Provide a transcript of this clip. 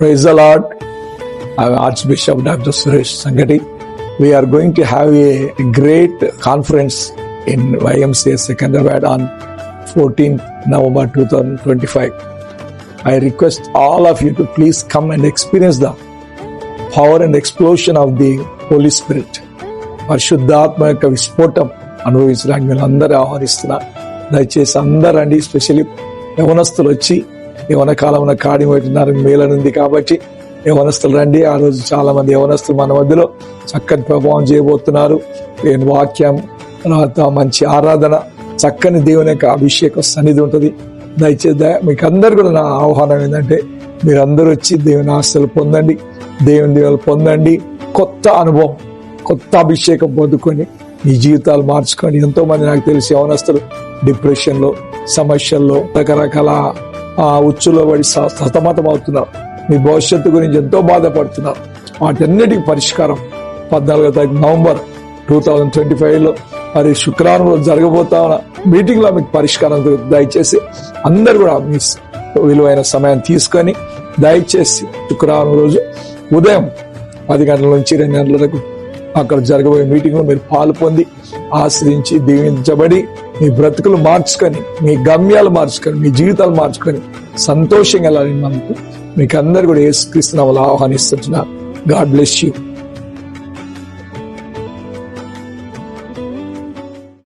Praise the Lord. I'm Archbishop Dr. Suresh Sangati. We are going to have a great conference in YMCA Secunderabad on 14th November 2025. I request all of you to please come and experience the power and explosion of the Holy Spirit. పరిశుద్ధాత్మ యొక్క విస్ఫోటం అనుభవించడానికి మీరు అందరూ ఆహ్వానిస్తున్నారు. దయచేసి అందరూ రండి. Specially యవనస్తులు వచ్చి యవన కాలంలో కాడి పెట్టినారు మేలనుంది కాబట్టి యవనస్తులు రండి. ఆ రోజు చాలా మంది యవనస్తులు మన మధ్యలో చక్కని ప్రభావం చేయబోతున్నారు. వాక్యం, తర్వాత మంచి ఆరాధన, చక్కని దేవుని యొక్క అభిషేక సన్నిధి ఉంటుంది. దయచేసి మీకు అందరు కూడా నా ఆహ్వానం ఏంటంటే మీరందరూ వచ్చి దేవుని ఆశలు పొందండి, దేవుని దీవెనలు పొందండి, కొత్త అనుభవం, కొత్త అభిషేకం పొందుకొని మీ జీవితాలు మార్చుకోండి. ఎంతో మంది నాకు తెలిసి యవనస్తులు డిప్రెషన్లో, సమస్యల్లో, రకరకాల ఉచ్చులో పడి సతమతం అవుతున్నారు. మీ భవిష్యత్తు గురించి ఎంతో బాధపడుతున్నారు. వాటన్నిటికీ పరిష్కారం 14 నవంబర్ 2025 మరి శుక్రవారం రోజు జరగబోతా ఉన్న మీటింగ్ లో మీకు పరిష్కారం దొరుకుతుంది. దయచేసి అందరు కూడా మీ విలువైన సమయాన్ని తీసుకొని దయచేసి శుక్రవారం రోజు ఉదయం 10 గంటల నుంచి 2 గంటల వరకు అక్కడ జరగబోయే మీటింగ్ లో మీరు పాలు పొంది ఆశ్రయించి దీవించబడి మీ బ్రతుకులు మార్చుకొని, మీ గమ్యాలు మార్చుకొని, మీ జీవితాలు మార్చుకొని సంతోషంగా వెళ్ళాలని మనకు మీకు అందరు కూడా యేసుక్రీస్తు నామములో ఆహ్వానిస్తున్నా. God bless you.